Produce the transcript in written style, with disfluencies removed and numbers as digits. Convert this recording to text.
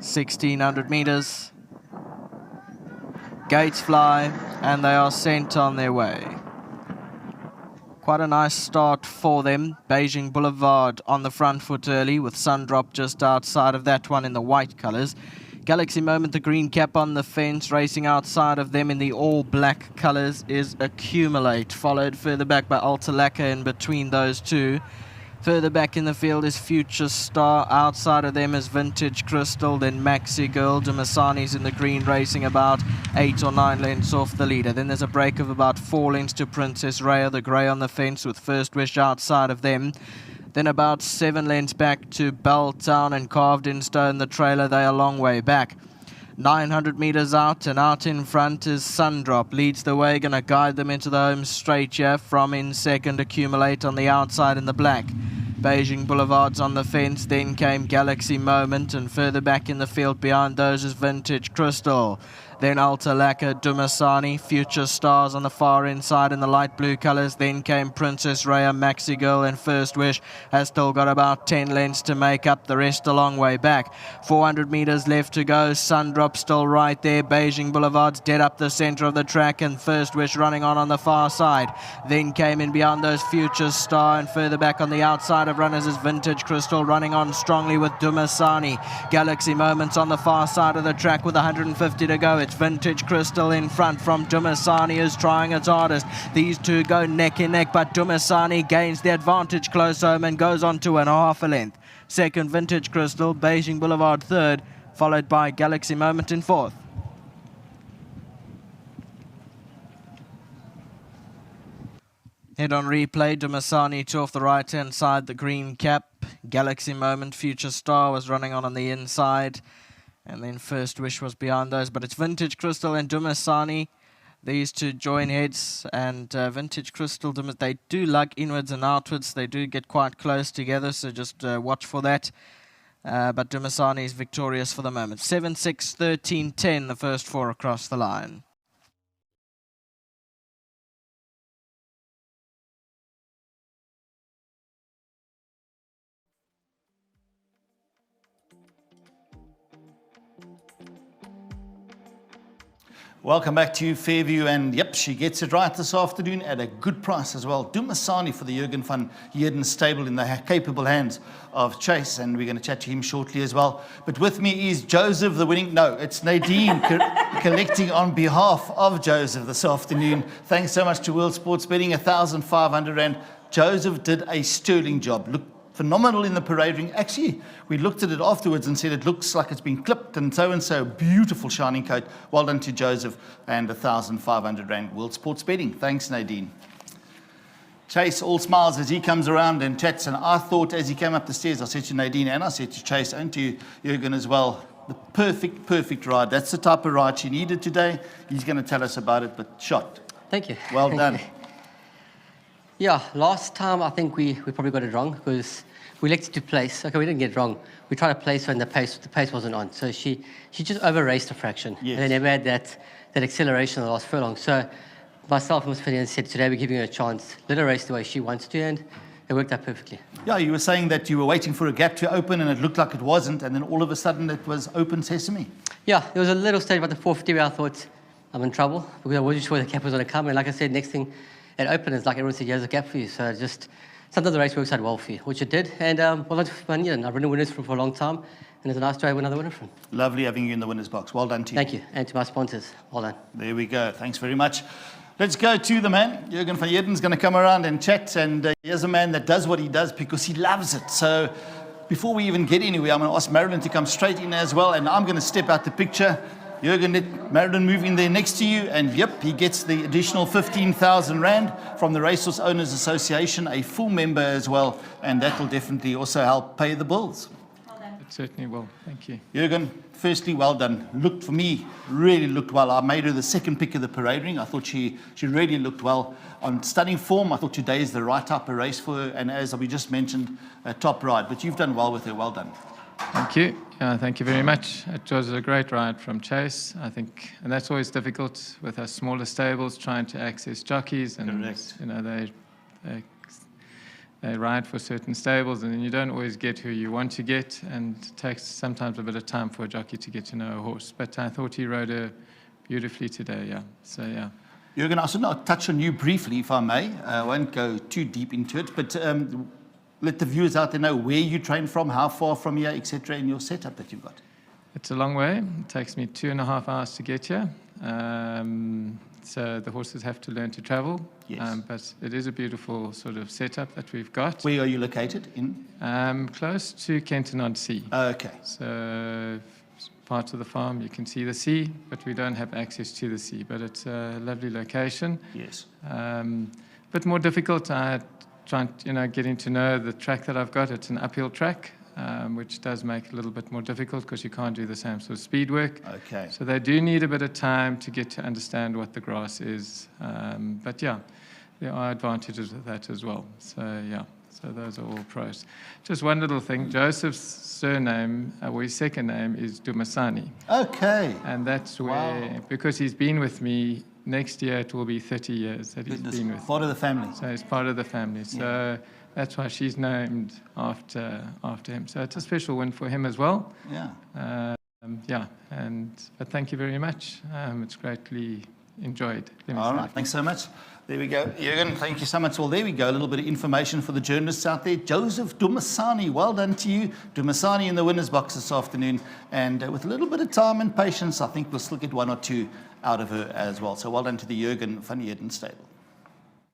1,600 meters. Gates fly, and they are sent on their way. Quite a nice start for them. Beijing Boulevard on the front foot early, with Sundrop just outside of that one in the white colours. Galaxy Moment, the green cap on the fence. Racing outside of them in the all-black colours is Accumulate, followed further back by Alta Lacquer in between those two. Further back in the field is Future Star. Outside of them is Vintage Crystal, then Maxi Girl. Dumisani's in the green, racing about 8 or 9 lengths off the leader. Then there's a break of about 4 lengths to Princess Raya, the grey on the fence, with First Wish outside of them. Then about 7 lengths back to Belltown, and Carved in Stone, the trailer. They are a long way back. 900 meters out, and out in front is Sundrop. Leads the way, going to guide them into the home straight here. From in second, Accumulate on the outside in the black. Beijing Boulevard's on the fence. Then came Galaxy Moment, and further back in the field behind those is Vintage Crystal. Then Alta Lacquer, Dumisani, Future Stars on the far inside in the light blue colours. Then came Princess Raya, Maxi Girl, and First Wish has still got about 10 lengths to make up. The rest a long way back. 400 metres left to go. Sundrop still right there. Beijing Boulevard's dead up the centre of the track, and First Wish running on the far side. Then came in beyond those Future Star, and further back on the outside of runners is Vintage Crystal, running on strongly with Dumisani. Galaxy Moments on the far side of the track with 150 to go. It's Vintage Crystal in front from Dumisani, is trying its hardest. These two go neck and neck, but Dumisani gains the advantage close home and goes on to 1/2 a length. Second, Vintage Crystal. Beijing Boulevard third, followed by Galaxy Moment in fourth. Head on replay, Dumisani to off the right-hand side, the green cap. Galaxy Moment, Future Star was running on the inside. And then First Wish was behind those. But it's Vintage Crystal and Dumisani. These two join heads. And Vintage Crystal, they do lug inwards and outwards. They do get quite close together, so just watch for that. But Dumisani is victorious for the moment. 7, 6, 13, 10, the first 4 across the line. Welcome back to Fairview, and yep, she gets it right this afternoon at a good price as well. Dumisani for the Jurgen van Heerden stable in the capable hands of Chase, and we're going to chat to him shortly as well. But with me is Joseph, the winning, no, it's Nadine collecting on behalf of Joseph this afternoon. Thanks so much to World Sports Betting, 1,500 Rand. Joseph did a sterling job. Look, phenomenal in the parade ring. Actually, we looked at it afterwards and said it looks like it's been clipped and so. Beautiful shining coat. Well done to Joseph, and 1,500 Rand World Sports Betting. Thanks, Nadine. Chase all smiles as he comes around and chats, and I thought as he came up the stairs, I said to Nadine and I said to Chase and to Jurgen as well, the perfect ride. That's the type of ride she needed today. He's going to tell us about it, but shot. Thank you. Well done. Yeah, last time I think we probably got it wrong because we elected to place. Okay, we didn't get it wrong. We tried to place her and the pace wasn't on. So she just over-raced a fraction. Yes. And they never had that acceleration on the last furlong. So myself and Ms. Fiddy said, today we're giving her a chance. Let her race the way she wants to, and it worked out perfectly. Yeah, you were saying that you were waiting for a gap to open and it looked like it wasn't, and then all of a sudden it was open sesame. Yeah, there was a little stage about the 450 where I thought I'm in trouble because I wasn't sure the gap was going to come. And like I said, next thing, it opened, it's like everyone said, there's a gap for you. So just sometimes the race works out well for you, which it did. And well done to Van Heerden. I've ridden winners for a long time, and it's a nice to have another winner from. Lovely having you in the winner's box. Well done to you. Thank you. And to my sponsors, well done. There we go. Thanks very much. Let's go to the man. Jurgen van Heerden's going to come around and chat, and here's a man that does what he does because he loves it. So before we even get anywhere, I'm going to ask Marilyn to come straight in as well, and I'm going to step out the picture. Jurgen, let Marilyn move in there next to you, and yep, he gets the additional 15,000 Rand from the Racehorse Owners Association, a full member as well, and that will definitely also help pay the bills. Well done. It certainly will. Thank you. Jurgen, firstly, well done. Looked, for me, really looked well. I made her the second pick of the parade ring. I thought she really looked well. On stunning form, I thought today is the right type of race for her, and as we just mentioned, a top ride. But you've done well with her. Well done. Thank you. Thank you very much. It was a great ride from Chase, I think, and that's always difficult with our smaller stables trying to access jockeys, and correct. you know they ride for certain stables, and then you don't always get who you want to get, and it takes sometimes a bit of time for a jockey to get to know a horse. But I thought he rode her beautifully today, yeah. So, yeah. Jürgen, I should not touch on you briefly, if I may. I won't go too deep into it, but let the viewers out there know where you train from, how far from here, etc., in your setup that you've got. It's a long way. It takes me 2.5 hours to get here. So the horses have to learn to travel. Yes. But it is a beautiful sort of setup that we've got. Where are you located in? Close to Kenton-on-Sea. Okay. So part of the farm, you can see the sea, but we don't have access to the sea. But it's a lovely location. Yes. Bit more difficult. Getting to know the track that I've got. It's an uphill track, which does make it a little bit more difficult because you can't do the same sort of speed work. Okay. So they do need a bit of time to get to understand what the grass is. But yeah, there are advantages of that as well. So yeah, so those are all pros. Just one little thing, Joseph's surname, or his second name is Dumisani. Okay. And that's where, because he's been with me, next year it will be 30 years that he's been with me. Part of the family. So he's part of the family. So that's why she's named after him. So it's a special win for him as well. Yeah. But thank you very much. It's greatly enjoyed. All right, thanks so much. There we go. Jürgen, thank you so much. Well, there we go. A little bit of information for the journalists out there. Joseph Dumisani, well done to you. Dumisani in the winner's box this afternoon. And with a little bit of time and patience, I think we'll still get one or two out of her as well. So well done to the Jürgen van Heerden stable.